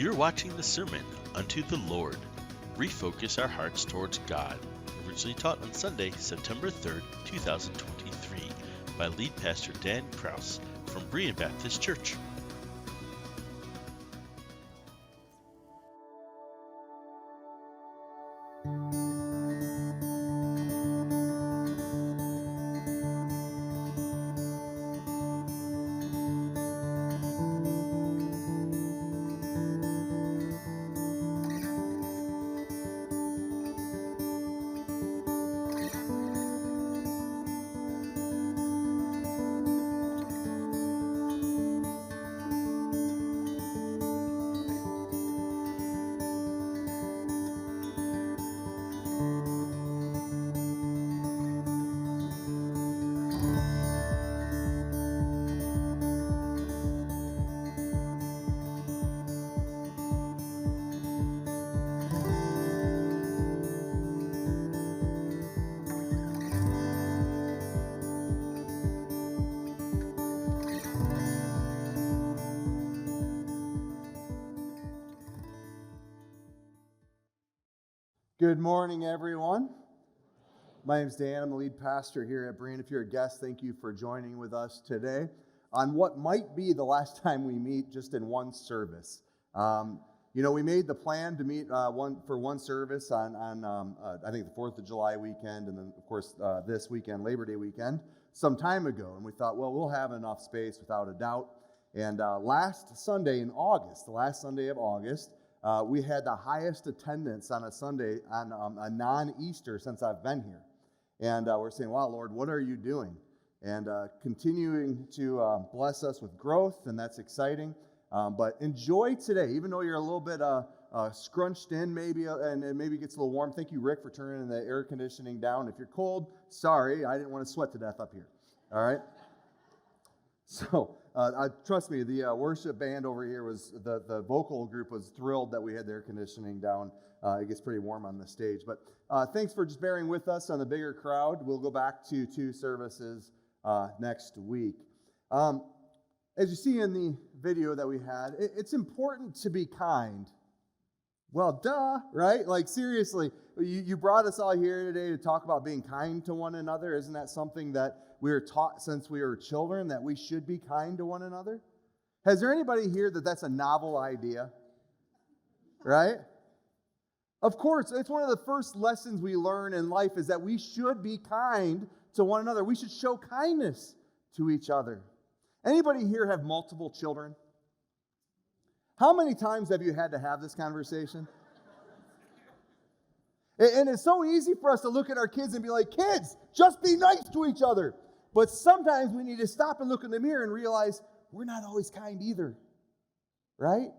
You're watching the sermon, Unto the Lord. Refocus our hearts towards God. Originally taught on Sunday, September 3rd, 2023, by lead pastor Dan Kraus from Berean Baptist Church. Good morning, everyone. My name's Dan. I'm the lead pastor here at Berean. If you're a guest, thank you for joining with us today on what might be the last time we meet just in one service. We made the plan to meet one service on I think the 4th of July weekend, and then, of course, this weekend, Labor Day weekend, some time ago. And we thought, well, we'll have enough space without a doubt. And last Sunday in August, the last Sunday of August, we had the highest attendance on a Sunday on a non-Easter since I've been here. And we're saying, wow, Lord, what are you doing? And continuing to bless us with growth, and that's exciting. But enjoy today, even though you're a little bit scrunched in maybe, and it maybe gets a little warm. Thank you, Rick, for turning the air conditioning down. If you're cold, sorry, I didn't want to sweat to death up here. All right? So, trust me, the worship band over here the vocal group was thrilled that we had the air conditioning down. It gets pretty warm on the stage. But thanks for just bearing with us on the bigger crowd. We'll go back to 2 services next week. As you see in the video that we had, it's important to be kind. Well, duh, right? Like, seriously, you brought us all here today to talk about being kind to one another. Isn't that something that we were taught since we were children, that we should be kind to one another? Has there anybody here that's a novel idea? Right? Of course, it's one of the first lessons we learn in life is that we should be kind to one another. We should show kindness to each other. Anybody here have multiple children? How many times have you had to have this conversation? And it's so easy for us to look at our kids and be like, kids, just be nice to each other. But sometimes we need to stop and look in the mirror and realize we're not always kind either, right?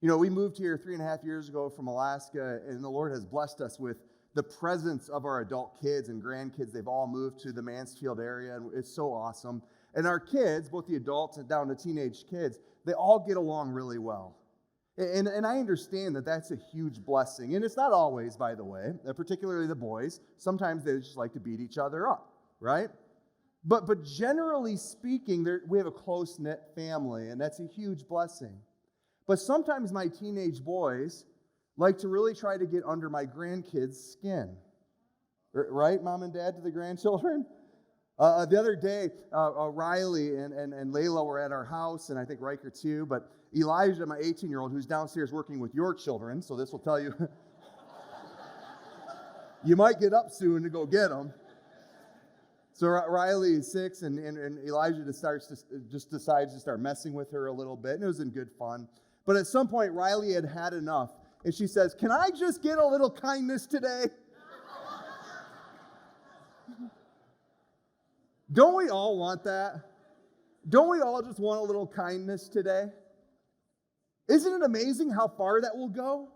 You know, we moved here 3.5 years ago from Alaska, and the Lord has blessed us with the presence of our adult kids and grandkids. They've all moved to the Mansfield area, and it's so awesome. And our kids, both the adults and down to teenage kids, they all get along really well. And I understand that that's a huge blessing. And it's not always, by the way, particularly the boys. Sometimes they just like to beat each other up, right? But generally speaking, we have a close-knit family, and that's a huge blessing. But sometimes my teenage boys like to really try to get under my grandkids' skin. Right, Mom and Dad, to the grandchildren? The other day, Riley and Layla were at our house, and I think Riker too, but Elijah, my 18-year-old, who's downstairs working with your children, so this will tell you, you might get up soon to go get them. So Riley is 6, and Elijah just decides to start messing with her a little bit, and it was in good fun. But at some point, Riley had had enough, and she says, "Can I just get a little kindness today?" Don't we all want that? Don't we all just want a little kindness today? Isn't it amazing how far that will go?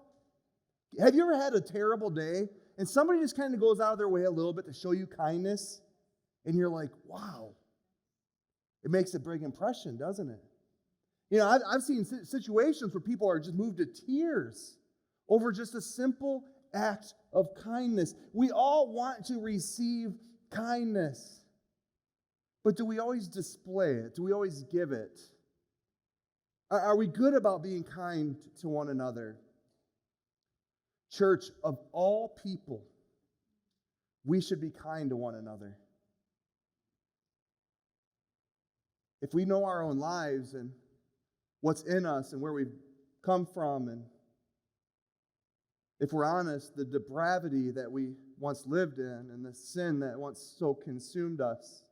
Have you ever had a terrible day and somebody just kind of goes out of their way a little bit to show you kindness? And you're like, wow. It makes a big impression, doesn't it? You know, I've seen situations where people are just moved to tears over just a simple act of kindness. We all want to receive kindness. But do we always display it? Do we always give it? Are we good about being kind to one another? Church, of all people, we should be kind to one another. If we know our own lives and what's in us and where we've come from, and if we're honest, the depravity that we once lived in and the sin that once so consumed us,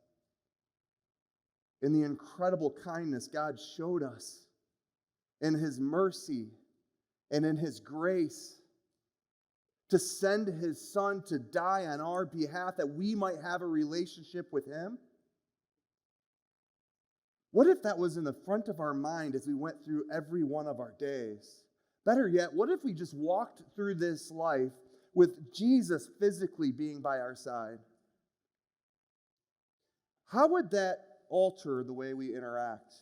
and the incredible kindness God showed us in His mercy and in His grace to send His Son to die on our behalf that we might have a relationship with Him. What if that was in the front of our mind as we went through every one of our days? Better yet, what if we just walked through this life with Jesus physically being by our side? How would that alter the way we interact?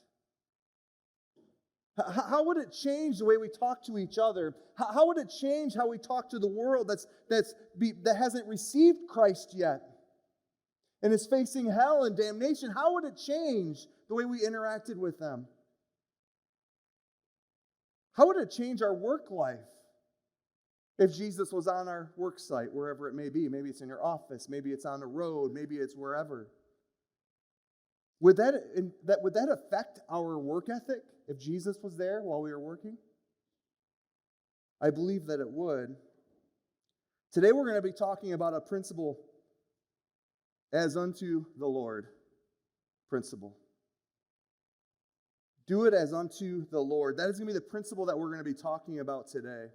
How would it change the way we talk to each other? How would it change how we talk to the world that hasn't received Christ yet and is facing hell and damnation? How would it change the way we interacted with them? How would it change our work life if Jesus was on our work site, wherever it may be? Maybe it's in your office, maybe it's on the road, maybe it's wherever. Would that affect our work ethic if Jesus was there while we were working? I believe that it would. Today we're going to be talking about a principle, as unto the Lord principle. Do it as unto the Lord. That is going to be the principle that we're going to be talking about today.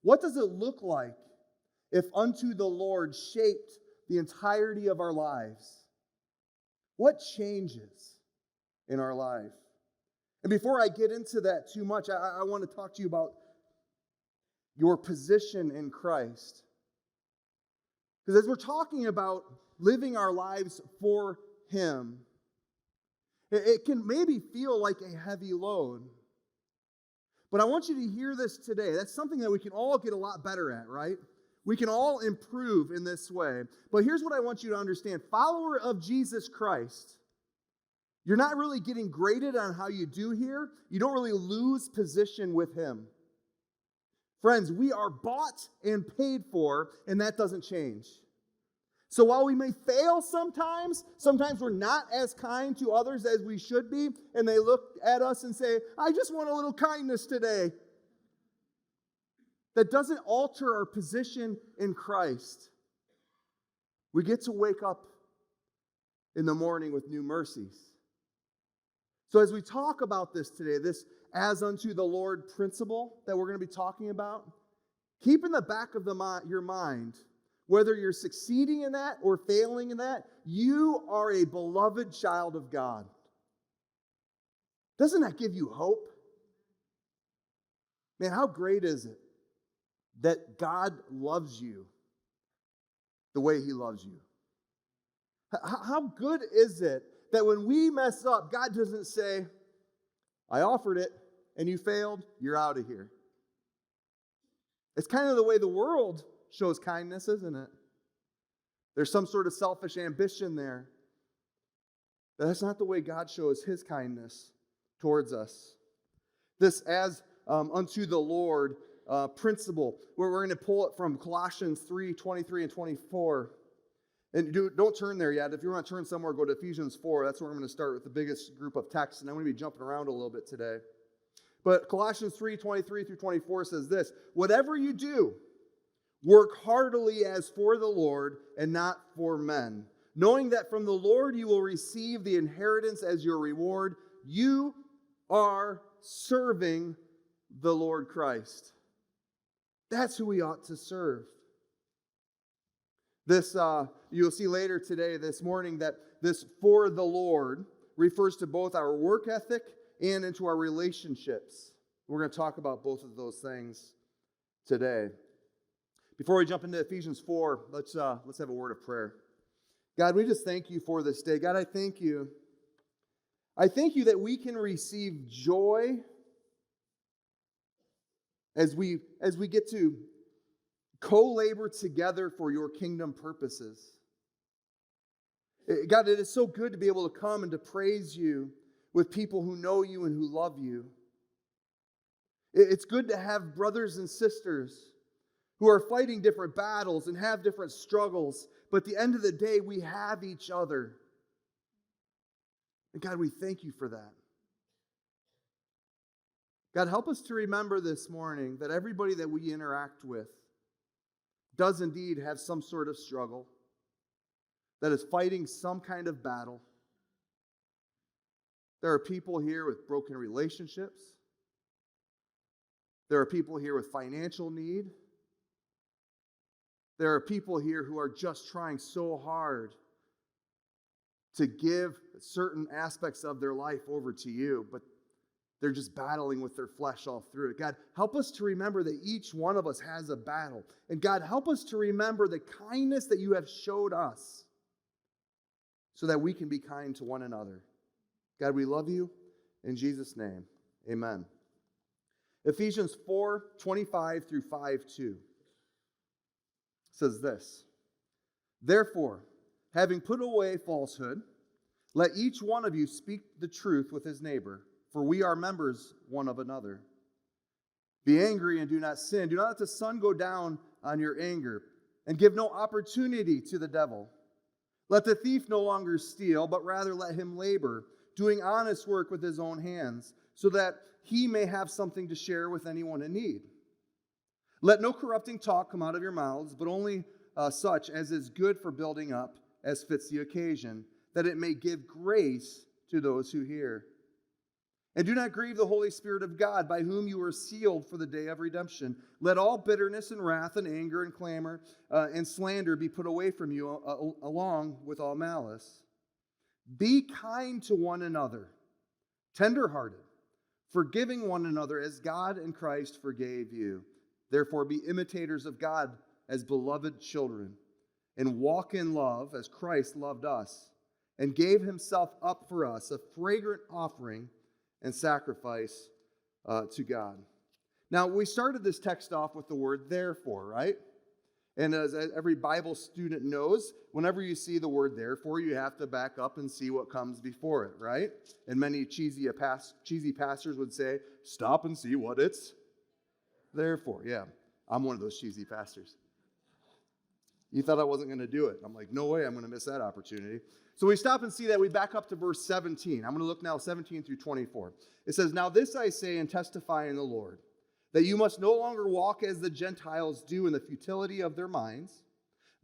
What does it look like if unto the Lord shaped the entirety of our lives? What changes in our life? And before I get into that too much, I want to talk to you about your position in Christ. Because as we're talking about living our lives for Him, it can maybe feel like a heavy load. But I want you to hear this today. That's something that we can all get a lot better at, right? We can all improve in this way. But here's what I want you to understand. Follower of Jesus Christ, you're not really getting graded on how you do here. You don't really lose position with Him. Friends, we are bought and paid for, and that doesn't change. So while we may fail sometimes we're not as kind to others as we should be, and they look at us and say, I just want a little kindness today. That doesn't alter our position in Christ. We get to wake up in the morning with new mercies. So as we talk about this today, this as unto the Lord principle that we're going to be talking about, keep in the back of your mind, whether you're succeeding in that or failing in that, you are a beloved child of God. Doesn't that give you hope? Man, how great is it that God loves you the way He loves you? How good is it that when we mess up, God doesn't say, I offered it and you failed, you're out of here. It's kind of the way the world shows kindness, isn't it? There's some sort of selfish ambition there. But that's not the way God shows His kindness towards us. This as unto the Lord principle, where we're going to pull it from Colossians 3:23 and 24. And don't turn there yet. If you want to turn somewhere, go to Ephesians 4. That's where I'm going to start with the biggest group of texts, and I'm going to be jumping around a little bit today. But Colossians 3:23 through 24 says this, whatever you do, work heartily as for the Lord and not for men, knowing that from the Lord you will receive the inheritance as your reward. You are serving the Lord Christ. That's who we ought to serve. This, you'll see later today, this morning, that this for the Lord refers to both our work ethic and into our relationships. We're going to talk about both of those things today. Before we jump into Ephesians 4, let's have a word of prayer. God, we just thank you for this day. God, I thank you. I thank you that we can receive joy as we get to co-labor together for your kingdom purposes. God, it is so good to be able to come and to praise you with people who know you and who love you. It's good to have brothers and sisters who are fighting different battles and have different struggles. But at the end of the day, we have each other. And God, we thank you for that. God, help us to remember this morning that everybody that we interact with does indeed have some sort of struggle, that is fighting some kind of battle. There are people here with broken relationships. There are people here with financial need. There are people here who are just trying so hard to give certain aspects of their life over to you, but they're just battling with their flesh all through it. God, help us to remember that each one of us has a battle. And God, help us to remember the kindness that you have showed us so that we can be kind to one another. God, we love you. In Jesus' name, amen. Ephesians 4:25 through 5:2 says this: Therefore, having put away falsehood, let each one of you speak the truth with his neighbor, for we are members one of another. Be angry and do not sin. Do not let the sun go down on your anger, and give no opportunity to the devil. Let the thief no longer steal, but rather let him labor, doing honest work with his own hands, so that he may have something to share with anyone in need. Let no corrupting talk come out of your mouths, but only such as is good for building up, as fits the occasion, that it may give grace to those who hear. And do not grieve the Holy Spirit of God, by whom you are sealed for the day of redemption. Let all bitterness and wrath and anger and clamor and slander be put away from you, along with all malice. Be kind to one another, tender-hearted, forgiving one another as God in Christ forgave you. Therefore be imitators of God as beloved children, and walk in love as Christ loved us, and gave himself up for us, a fragrant offering and sacrifice to God. Now, we started this text off with the word therefore, right? And as every Bible student knows, whenever you see the word therefore, you have to back up and see what comes before it, right? And many cheesy pastors would say, stop and see what it's there for. Yeah, I'm one of those cheesy pastors. You thought I wasn't going to do it. I'm like, no way, I'm going to miss that opportunity. So we stop and see that. We back up to verse 17. I'm going to look now 17 through 24. It says, Now this I say and testify in the Lord, that you must no longer walk as the Gentiles do in the futility of their minds.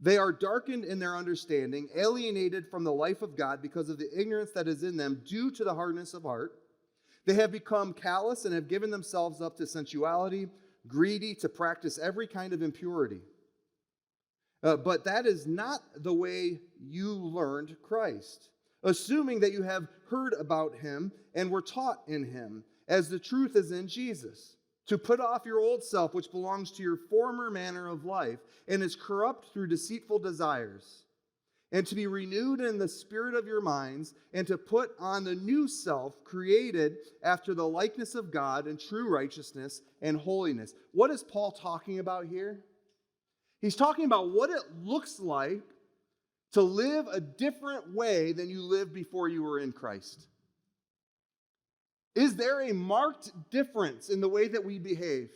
They are darkened in their understanding, alienated from the life of God because of the ignorance that is in them due to the hardness of heart. They have become callous and have given themselves up to sensuality, greedy to practice every kind of impurity. But that is not the way you learned Christ, assuming that you have heard about him and were taught in him, as the truth is in Jesus, to put off your old self, which belongs to your former manner of life and is corrupt through deceitful desires, and to be renewed in the spirit of your minds, and to put on the new self, created after the likeness of God in true righteousness and holiness. What is Paul talking about here? He's talking about what it looks like to live a different way than you lived before you were in Christ. Is there a marked difference in the way that we behave?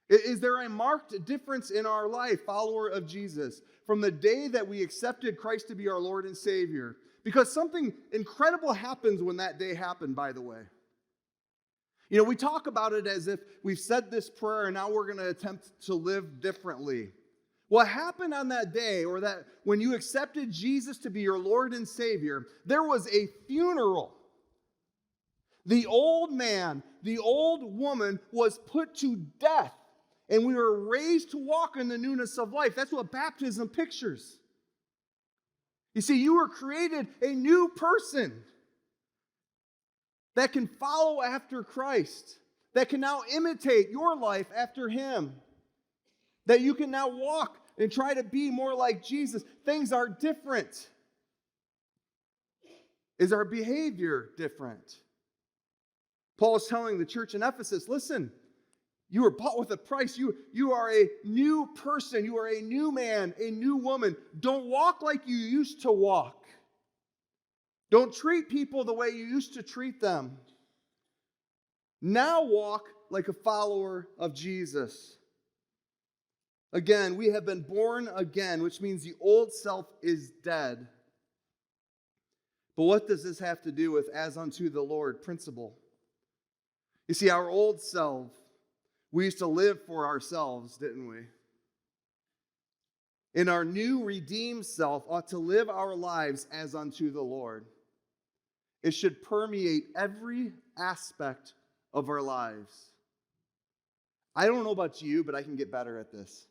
Is there a marked difference in our life, follower of Jesus, from the day that we accepted Christ to be our Lord and Savior? Because something incredible happens when that day happened, by the way. You know, we talk about it as if we've said this prayer and now we're going to attempt to live differently. What happened on that day, or that when you accepted Jesus to be your Lord and Savior, there was a funeral. The old man, the old woman was put to death, and we were raised to walk in the newness of life. That's what baptism pictures. You see, you were created a new person that can follow after Christ, that can now imitate your life after him, that you can now walk and try to be more like Jesus. Things are different. Is our behavior different? Paul is telling the church in Ephesus, listen, you were bought with a price. You are a new person. You are a new man, a new woman. Don't walk like you used to walk. Don't treat people the way you used to treat them. Now walk like a follower of Jesus. Again, we have been born again, which means the old self is dead. But what does this have to do with as unto the Lord principle? You see, our old self, we used to live for ourselves, didn't we? And our new redeemed self ought to live our lives as unto the Lord. It should permeate every aspect of our lives. I don't know about you, but I can get better at this.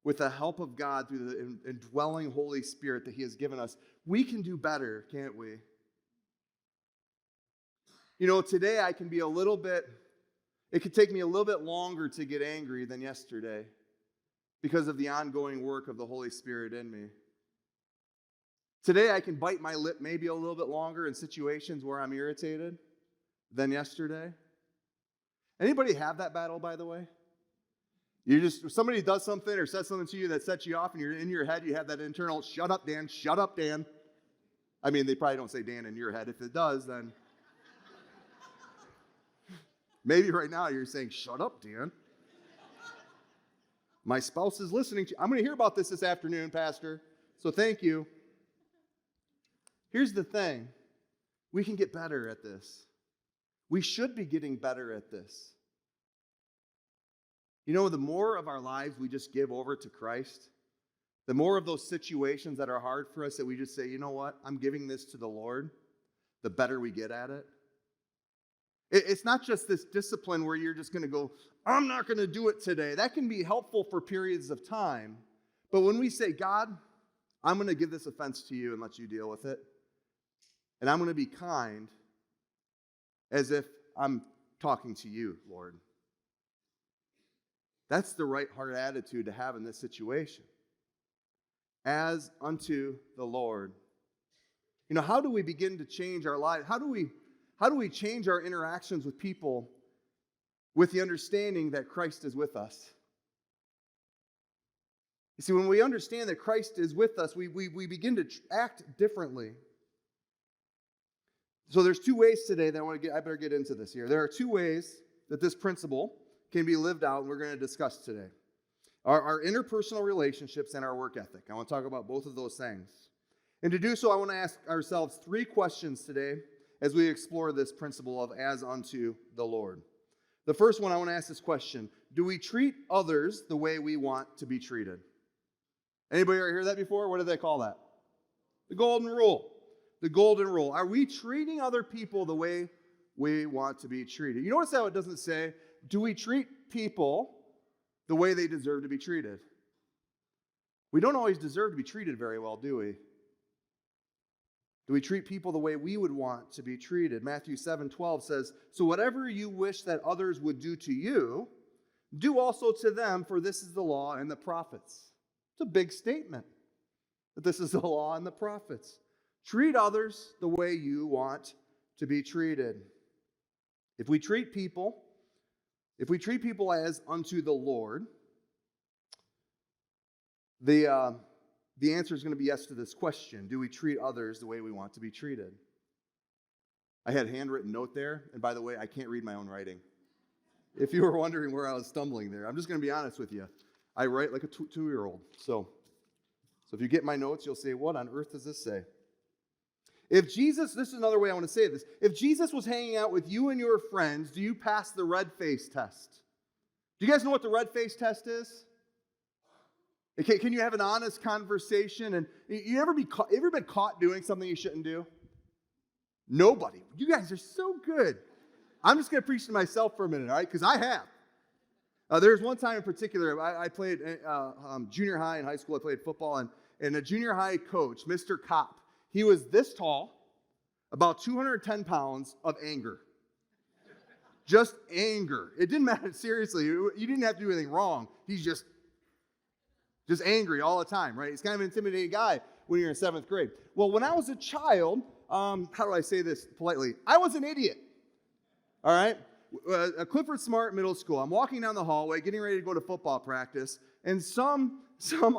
With the help of God through the indwelling Holy Spirit that He has given us, we can do better, can't we? You know, today I can be it could take me a little bit longer to get angry than yesterday because of the ongoing work of the Holy Spirit in me. Today I can bite my lip maybe a little bit longer in situations where I'm irritated than yesterday. Anybody have that battle, by the way? Somebody does something or says something to you that sets you off, and you're in your head, you have that internal, shut up, Dan, shut up, Dan. I mean, they probably don't say Dan in your head. If it does, then maybe right now you're saying, shut up, Dan. My spouse is listening to you. I'm going to hear about this afternoon, Pastor, so thank you. Here's the thing. We can get better at this. We should be getting better at this. You know, the more of our lives we just give over to Christ, the more of those situations that are hard for us that we just say, you know what, I'm giving this to the Lord, the better we get at it. It's not just this discipline where you're just going to go, I'm not going to do it today. That can be helpful for periods of time. But when we say, God, I'm going to give this offense to you and let you deal with it, and I'm going to be kind as if I'm talking to you, Lord. That's the right heart attitude to have in this situation. As unto the Lord. You know, how do we begin to change our lives? How do we change our interactions with people with the understanding that Christ is with us? You see, when we understand that Christ is with us, we begin to act differently. So there's two ways today that I better get into this here. There are two ways that this principle can be lived out, and we're going to discuss today. Our interpersonal relationships and our work ethic. I want to talk about both of those things. And to do so, I want to ask ourselves three questions today as we explore this principle of as unto the Lord. The first one, I want to ask this question: do we treat others the way we want to be treated? Anybody ever hear that before? What do they call that? The golden rule. The golden rule. Are we treating other people the way we want to be treated? You notice how it doesn't say, do we treat people the way they deserve to be treated? We don't always deserve to be treated very well, do we? Do we treat people the way we would want to be treated? Matthew 7:12 says, so whatever you wish that others would do to you, do also to them, for this is the law and the prophets. It's a big statement that this is the law and the prophets. Treat others the way you want to be treated. If we treat people as unto the Lord, the answer is going to be yes to this question. Do we treat others the way we want to be treated? I had a handwritten note there, and by the way, I can't read my own writing. If you were wondering where I was stumbling there, I'm just going to be honest with you. I write like a two-year-old. So if you get my notes, you'll say, what on earth does this say? If Jesus, this is another way I want to say this. If Jesus was hanging out with you and your friends, do you pass the red face test? Do you guys know what the red face test is? Okay, can you have an honest conversation? And you ever been caught doing something you shouldn't do? Nobody. You guys are so good. I'm just going to preach to myself for a minute, all right? Because I have. There's one time in particular, I played junior high and high school. I played football, and a junior high coach, Mr. Kopp, he was this tall, about 210 pounds of anger. Just anger. It didn't matter, seriously. You didn't have to do anything wrong. He's just angry all the time, right? He's kind of an intimidating guy when you're in 7th grade. Well, when I was a child, how do I say this politely? I was an idiot, all right? Clifford Smart Middle School. I'm walking down the hallway, getting ready to go to football practice, and some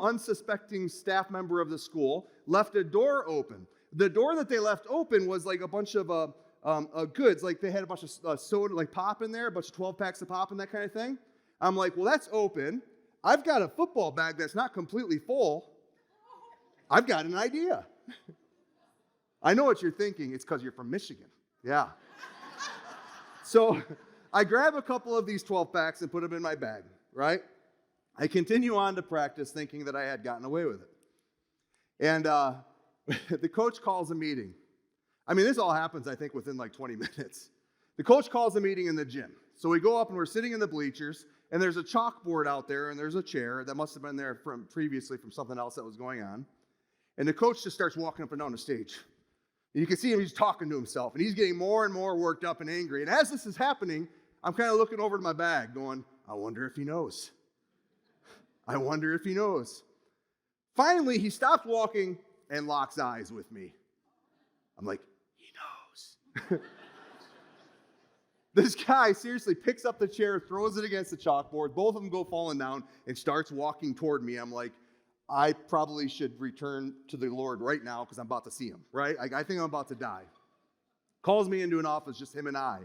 unsuspecting staff member of the school left a door open. The door that they left open was like a bunch of goods. Like they had a bunch of soda, like pop in there, a bunch of 12 packs of pop and that kind of thing. I'm like, well, that's open. I've got a football bag that's not completely full. I've got an idea. I know what you're thinking. It's because you're from Michigan. Yeah. So I grab a couple of these 12 packs and put them in my bag, right? I continue on to practice thinking that I had gotten away with it. And the coach calls a meeting. I mean, this all happens, I think, within like 20 minutes. The coach calls a meeting in the gym. So we go up and we're sitting in the bleachers, and there's a chalkboard out there, and there's a chair that must have been there from previously from something else that was going on. And the coach just starts walking up and down the stage. And you can see him, he's talking to himself, and he's getting more and more worked up and angry. And as this is happening, I'm kind of looking over to my bag going, I wonder if he knows. I wonder if he knows. Finally, he stops walking and locks eyes with me. I'm like, he knows. This guy seriously picks up the chair, throws it against the chalkboard. Both of them go falling down and starts walking toward me. I'm like, I probably should return to the Lord right now because I'm about to see him, right? I think I'm about to die. Calls me into an office, just him and I.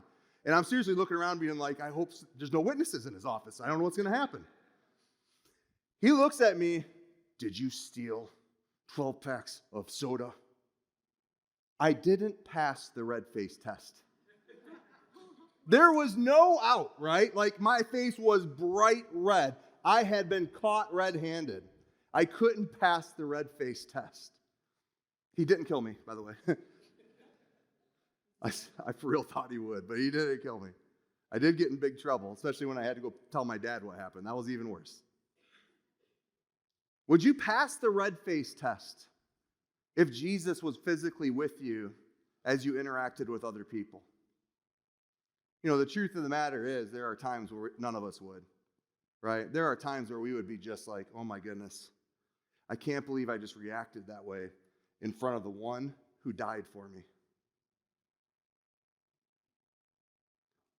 And I'm seriously looking around being like, I hope there's no witnesses in his office. I don't know what's going to happen. He looks at me, did you steal 12 packs of soda? I didn't pass the red face test. There was no out, right? Like my face was bright red. I had been caught red-handed. I couldn't pass the red face test. He didn't kill me, by the way. I for real thought he would, but he didn't kill me. I did get in big trouble, especially when I had to go tell my dad what happened. That was even worse. Would you pass the red face test if Jesus was physically with you as you interacted with other people? You know, the truth of the matter is there are times where none of us would, right? There are times where we would be just like, oh my goodness, I can't believe I just reacted that way in front of the one who died for me.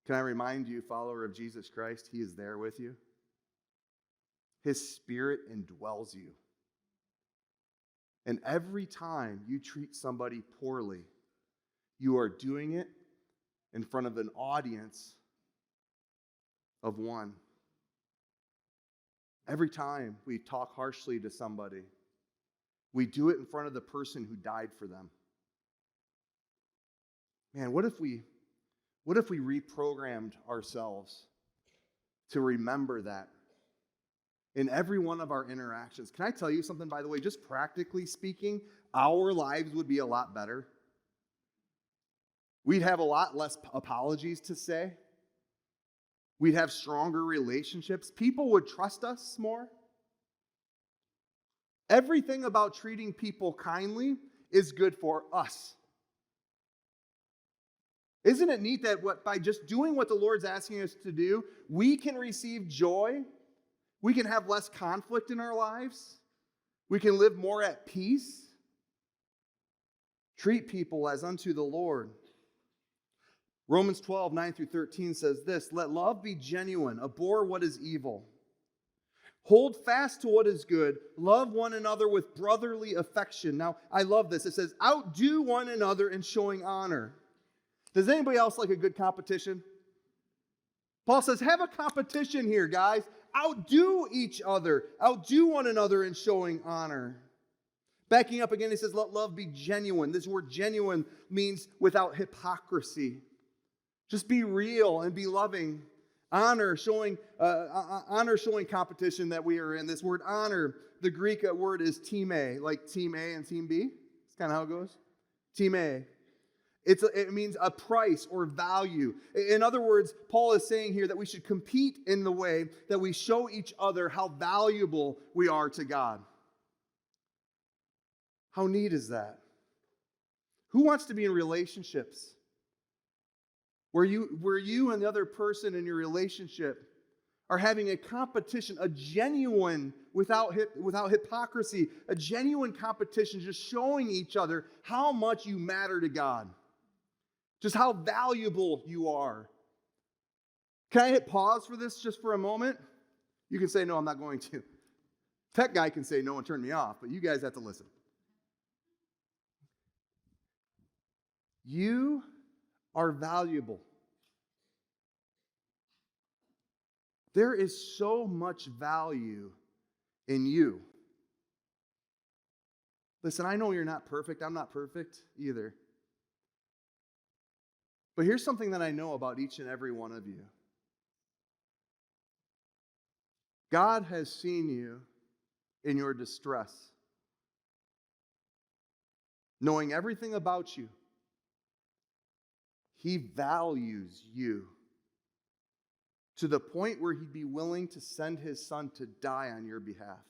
Can I remind you, follower of Jesus Christ, he is there with you. His Spirit indwells you. And every time you treat somebody poorly, you are doing it in front of an audience of one. Every time we talk harshly to somebody, we do it in front of the person who died for them. Man, what if we reprogrammed ourselves to remember that in every one of our interactions? Can I tell you something, by the way? Just practically speaking, our lives would be a lot better. We'd have a lot less apologies to say. We'd have stronger relationships. People would trust us more. Everything about treating people kindly is good for us. Isn't it neat that by just doing what the Lord's asking us to do, we can receive joy? We can have less conflict in our lives. We can live more at peace. Treat people as unto the Lord. Romans 12, 9 through 13 says this, let love be genuine, abhor what is evil. Hold fast to what is good. Love one another with brotherly affection. Now, I love this. It says, outdo one another in showing honor. Does anybody else like a good competition? Paul says, have a competition here, guys. Outdo each other. Outdo one another in showing honor. Backing up again, he says, let love be genuine. This word genuine means without hypocrisy. Just be real and be loving. Honor showing competition that we are in. This word honor, the Greek word is time, like team A and team B. That's kind of how it goes. Team A. It means a price or value. In other words, Paul is saying here that we should compete in the way that we show each other how valuable we are to God. How neat is that? Who wants to be in relationships where you and the other person in your relationship are having a competition, a genuine, without hypocrisy, a genuine competition, just showing each other how much you matter to God, just how valuable you are? Can I hit pause for this just for a moment? You can say, no, I'm not going to. Tech guy can say no and turn me off, but you guys have to listen. You are valuable. There is so much value in you. Listen, I know you're not perfect. I'm not perfect either. But here's something that I know about each and every one of you. God has seen you in your distress, knowing everything about you. He values you to the point where he'd be willing to send his son to die on your behalf.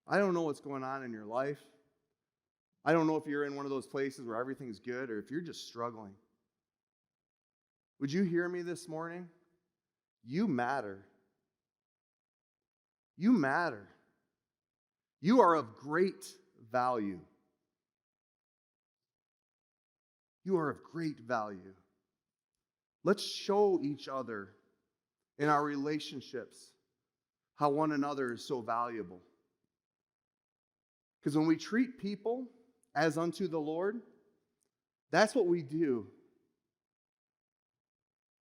I don't know what's going on in your life. I don't know if you're in one of those places where everything's good or if you're just struggling. Would you hear me this morning? You matter. You matter. You are of great value. You are of great value. Let's show each other in our relationships how one another is so valuable. Because when we treat people as unto the Lord, that's what we do.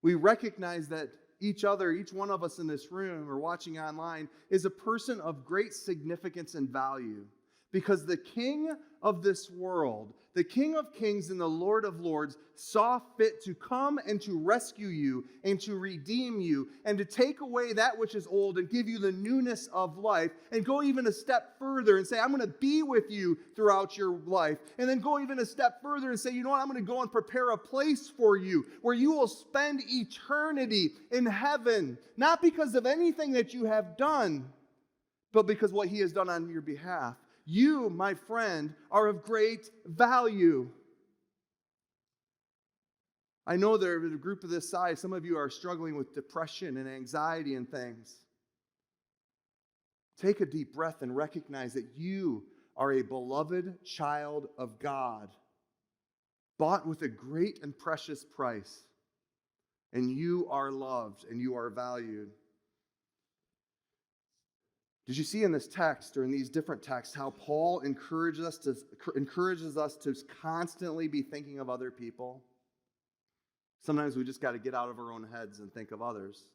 We recognize that each one of us in this room or watching online, is a person of great significance and value. Because the King of this world, the King of Kings and the Lord of Lords, saw fit to come and to rescue you and to redeem you and to take away that which is old and give you the newness of life, and go even a step further and say, I'm going to be with you throughout your life. And then go even a step further and say, you know what, I'm going to go and prepare a place for you where you will spend eternity in heaven, not because of anything that you have done, but because what he has done on your behalf. You, my friend, are of great value. I know that in a group of this size, some of you are struggling with depression and anxiety and things. Take a deep breath and recognize that you are a beloved child of God, bought with a great and precious price, and you are loved and you are valued. Did you see in this text or in these different texts how Paul encourages us to constantly be thinking of other people? Sometimes we just got to get out of our own heads and think of others.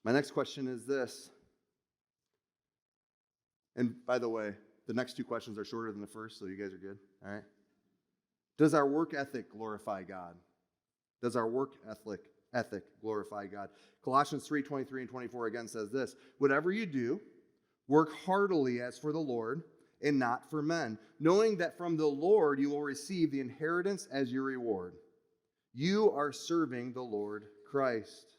My next question is this. And by the way, the next two questions are shorter than the first, so you guys are good. All right. Does our work ethic glorify God? Does our work ethic glorify God? Colossians 3:23 and 24 again says this: whatever you do, work heartily as for the Lord and not for men, knowing that from the Lord you will receive the inheritance as your reward. You are serving the Lord Christ.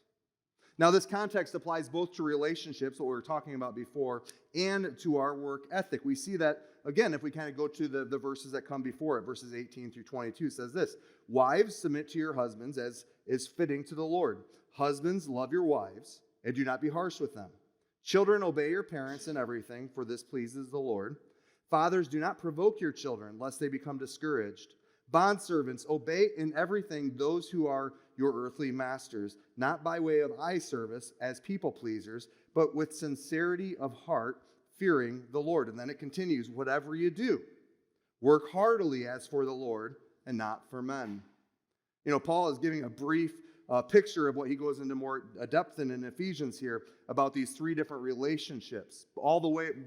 Now, this context applies both to relationships, what we were talking about before, and to our work ethic. We see that, again, if we kind of go to the verses that come before it, verses 18 through 22, says this: wives, submit to your husbands as is fitting to the Lord. Husbands, love your wives, and do not be harsh with them. Children, obey your parents in everything, for this pleases the Lord. Fathers, do not provoke your children, lest they become discouraged. Bondservants, obey in everything those who are your earthly masters, not by way of eye service as people pleasers, but with sincerity of heart, fearing the Lord. And then it continues, whatever you do, work heartily as for the Lord and not for men. You know, Paul is giving a brief picture of what he goes into more depth in Ephesians here about these three different relationships,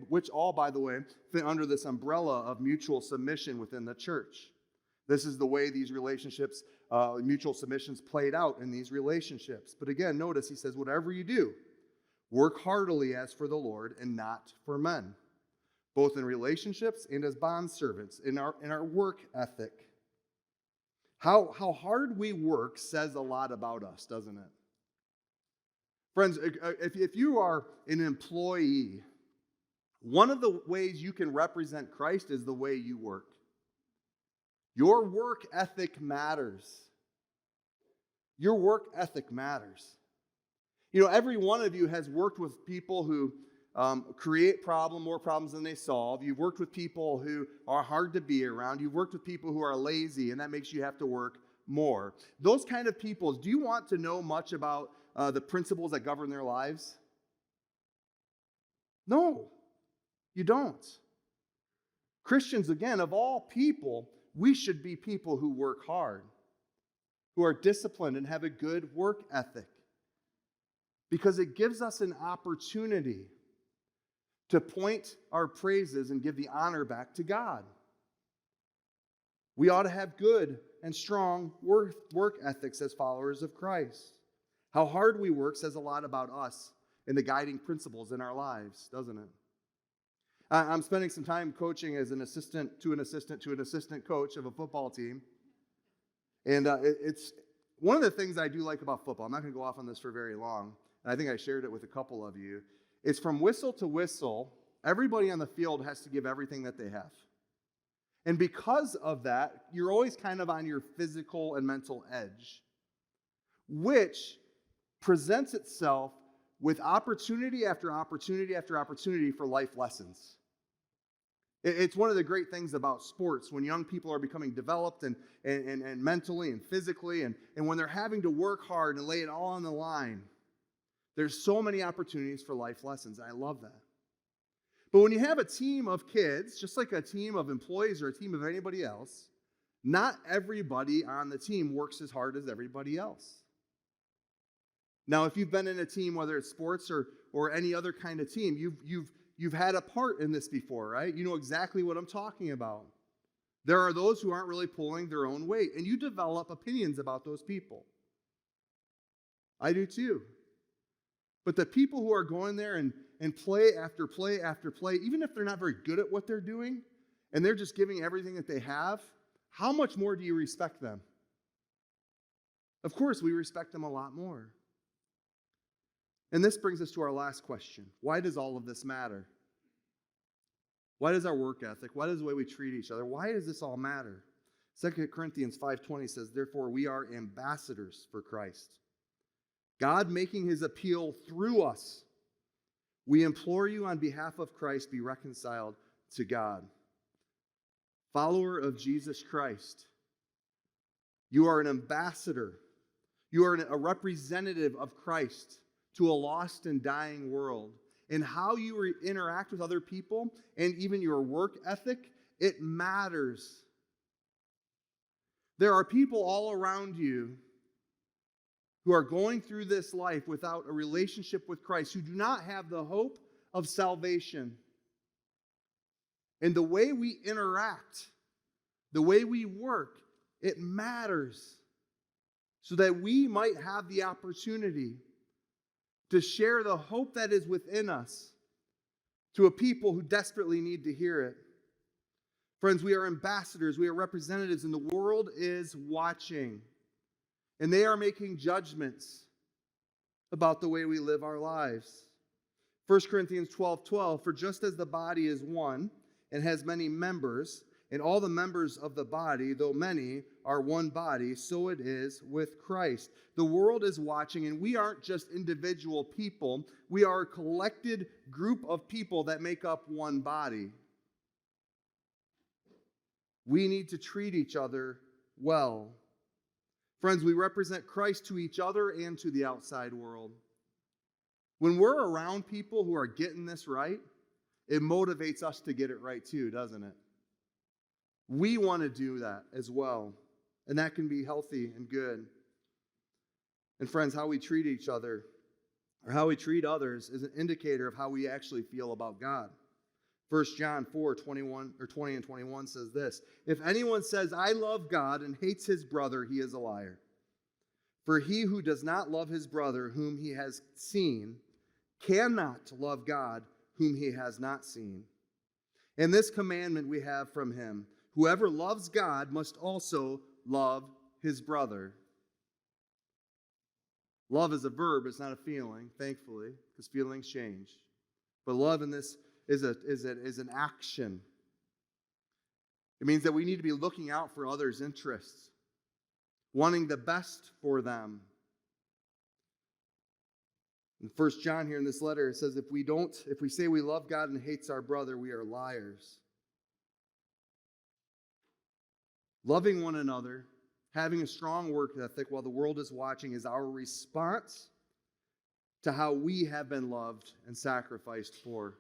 which all, by the way, fit under this umbrella of mutual submission within the church. This is the way these relationships, mutual submissions played out in these relationships. But again, notice he says, whatever you do, work heartily as for the Lord and not for men, both in relationships and as bondservants, in our work ethic. How hard we work says a lot about us, doesn't it? Friends, if you are an employee, one of the ways you can represent Christ is the way you work. Your work ethic matters. Your work ethic matters. You know, every one of you has worked with people who create more problems than they solve. You've worked with people who are hard to be around. You've worked with people who are lazy, and that makes you have to work more. Those kind of people, do you want to know much about the principles that govern their lives? No, you don't. Christians, again, of all people, we should be people who work hard, who are disciplined and have a good work ethic, because it gives us an opportunity to point our praises and give the honor back to God. We ought to have good and strong work ethics as followers of Christ. How hard we work says a lot about us and the guiding principles in our lives, doesn't it? I'm spending some time coaching as an assistant coach of a football team. And it's one of the things I do like about football. I'm not going to go off on this for very long. And I think I shared it with a couple of you. It's from whistle to whistle, everybody on the field has to give everything that they have. And because of that, you're always kind of on your physical and mental edge, which presents itself with opportunity after opportunity after opportunity for life lessons. It's one of the great things about sports when young people are becoming developed and mentally and physically, and when they're having to work hard and lay it all on the line. There's so many opportunities for life lessons. I love that. But when you have a team of kids, just like a team of employees or a team of anybody else, not everybody on the team works as hard as everybody else. Now, if you've been in a team, whether it's sports or any other kind of team, you've had a part in this before, right? You know exactly what I'm talking about. There are those who aren't really pulling their own weight, and you develop opinions about those people. I do too. But the people who are going there and play after play after play, even if they're not very good at what they're doing, and they're just giving everything that they have, how much more do you respect them? Of course, we respect them a lot more. And this brings us to our last question. Why does all of this matter? Why does our work ethic, why does the way we treat each other, why does this all matter? 2 Corinthians 5:20 says, "Therefore we are ambassadors for Christ, God making his appeal through us. We implore you on behalf of Christ, be reconciled to God." Follower of Jesus Christ, you are an ambassador. You are a representative of Christ to a lost and dying world. And how you interact with other people and even your work ethic, it matters. There are people all around you who are going through this life without a relationship with Christ, who do not have the hope of salvation. And the way we interact, the way we work, it matters so that we might have the opportunity to share the hope that is within us to a people who desperately need to hear it. Friends, we are ambassadors, we are representatives, and the world is watching. And they are making judgments about the way we live our lives. 1 Corinthians 12:12, "For just as the body is one and has many members, and all the members of the body, though many, are one body, so it is with Christ." The world is watching, and we aren't just individual people. We are a collected group of people that make up one body. We need to treat each other well. Friends, we represent Christ to each other and to the outside world. When we're around people who are getting this right, it motivates us to get it right too, doesn't it? We want to do that as well, and that can be healthy and good. And friends, how we treat each other or how we treat others is an indicator of how we actually feel about God. 1 John 4:20 and 21 says this, "If anyone says, 'I love God,' and hates his brother, he is a liar. For he who does not love his brother whom he has seen cannot love God whom he has not seen. And this commandment we have from him, whoever loves God must also love his brother." Love is a verb, it's not a feeling, thankfully, because feelings change. But love in this is an action. It means that we need to be looking out for others' interests, wanting the best for them. In 1 John here in this letter, it says, if we say we love God and hates our brother, we are liars. Loving one another, having a strong work ethic while the world is watching is our response to how we have been loved and sacrificed for.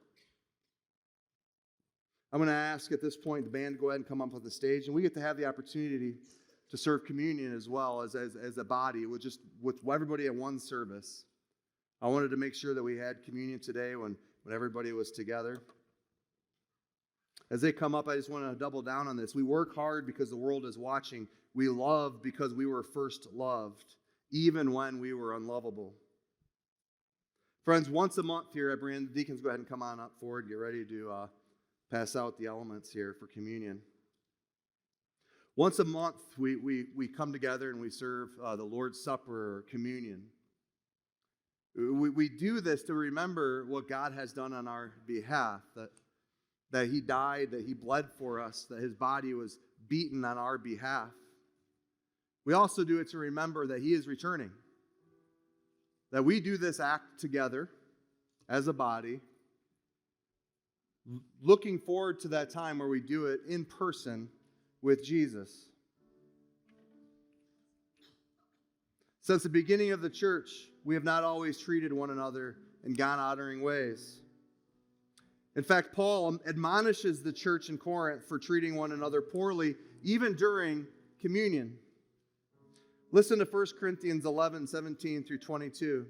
I'm going to ask at this point the band to go ahead and come up on the stage, and we get to have the opportunity to serve communion as well as a body with everybody at one service. I wanted to make sure that we had communion today when everybody was together. As they come up, I just want to double down on this. We work hard because the world is watching. We love because we were first loved, even when we were unlovable. Friends, once a month here at Brand, the deacons go ahead and come on up forward. Get ready to pass out the elements here for communion. Once a month, we come together and we serve the Lord's Supper or communion. We do this to remember what God has done on our behalf, that He died, that He bled for us, that His body was beaten on our behalf. We also do it to remember that He is returning, that we do this act together as a body, looking forward to that time where we do it in person with Jesus. Since the beginning of the church, we have not always treated one another in God-honoring ways. In fact, Paul admonishes the church in Corinth for treating one another poorly, even during communion. Listen to 1 Corinthians 11:17 through 22.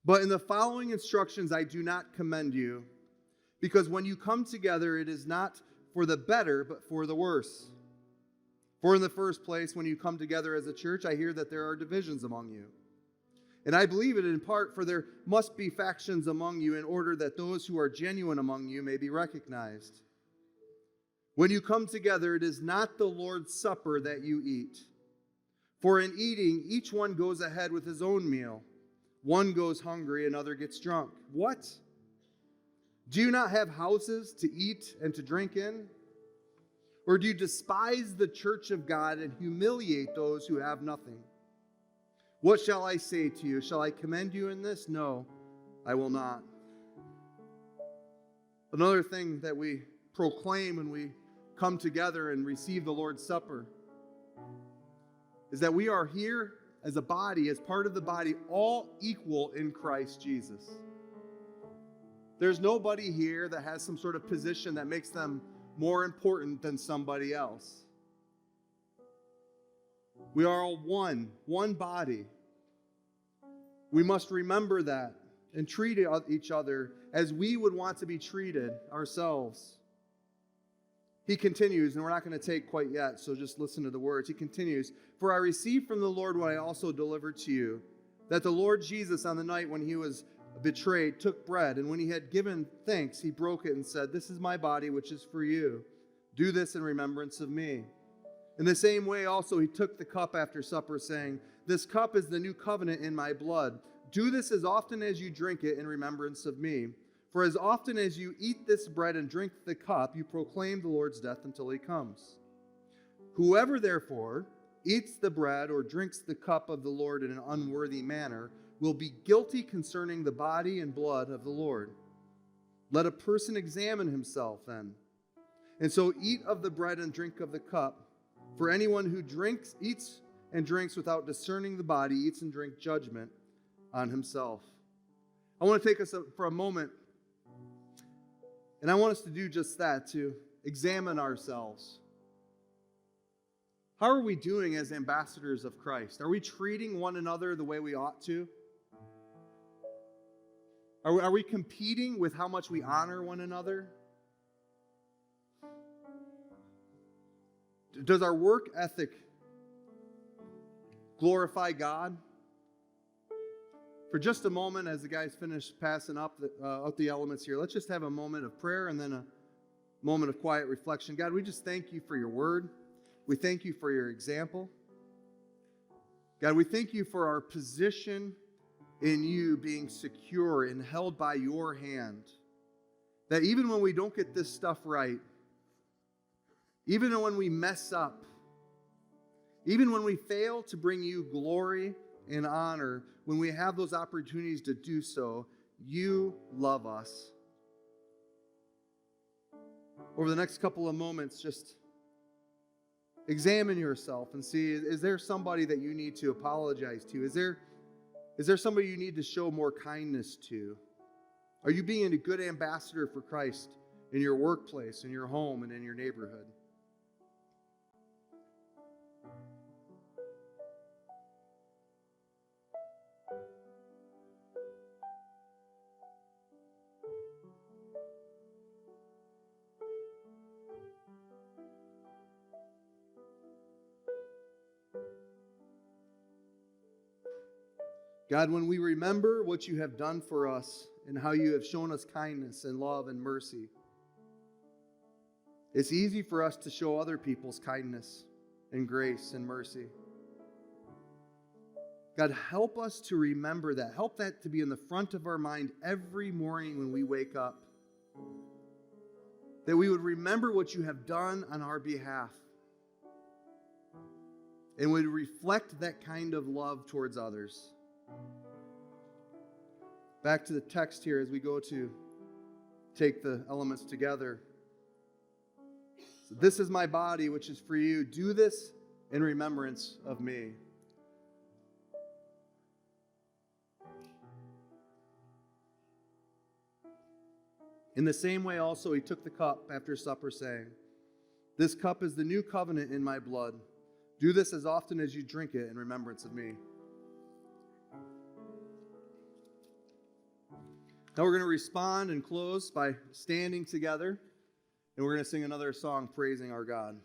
But in the following instructions I do not commend you, because when you come together, it is not for the better, but for the worse. For in the first place, when you come together as a church, I hear that there are divisions among you. And I believe it in part, for there must be factions among you in order that those who are genuine among you may be recognized. When you come together, it is not the Lord's Supper that you eat. For in eating, each one goes ahead with his own meal. One goes hungry, another gets drunk. What? Do you not have houses to eat and to drink in? Or do you despise the church of God and humiliate those who have nothing? What shall I say to you? Shall I commend you in this? No, I will not. Another thing that we proclaim when we come together and receive the Lord's Supper is that we are here as a body, as part of the body, all equal in Christ Jesus. There's nobody here that has some sort of position that makes them more important than somebody else. We are all one body. We must remember that and treat each other as we would want to be treated ourselves. He continues, and we're not going to take quite yet, so just listen to the words. He continues, "For I received from the Lord what I also delivered to you, that the Lord Jesus on the night when He was betrayed took bread, and when He had given thanks, He broke it and said, 'This is my body, which is for you. Do this in remembrance of me.' In the same way also He took the cup after supper, saying, 'This cup is the new covenant in my blood. Do this as often as you drink it in remembrance of me. For as often as you eat this bread and drink the cup, you proclaim the Lord's death until He comes. Whoever therefore eats the bread or drinks the cup of the Lord in an unworthy manner will be guilty concerning the body and blood of the Lord. Let a person examine himself then. And so eat of the bread and drink of the cup. For anyone who eats and drinks without discerning the body eats and drinks judgment on himself." I want to take us for a moment, and I want us to do just that, to examine ourselves. How are we doing as ambassadors of Christ? Are we treating one another the way we ought to? Are we competing with how much we honor one another? Does our work ethic glorify God? For just a moment, as the guys finish passing up the elements here, let's just have a moment of prayer and then a moment of quiet reflection. God, we just thank You for Your word. We thank You for Your example. God, we thank You for our position in You being secure and held by Your hand. That even when we don't get this stuff right, even when we mess up, even when we fail to bring You glory and honor, when we have those opportunities to do so, You love us. Over the next couple of moments, just examine yourself and see, is there somebody that you need to apologize to? Is there somebody you need to show more kindness to? Are you being a good ambassador for Christ in your workplace, in your home, and in your neighborhood. God, when we remember what you have done for us and how you have shown us kindness and love and mercy, it's easy for us to show other people's kindness and grace and mercy. God, help us to remember that. Help that to be in the front of our mind every morning when we wake up. That we would remember what you have done on our behalf and would reflect that kind of love towards others. Back to the text here as we go to take the elements together. So this is my body, which is for you. Do this in remembrance of me. In the same way also he took the cup after supper, saying, "This cup is the new covenant in my blood. Do this as often as you drink it in remembrance of me." Now we're going to respond and close by standing together, and we're going to sing another song praising our God.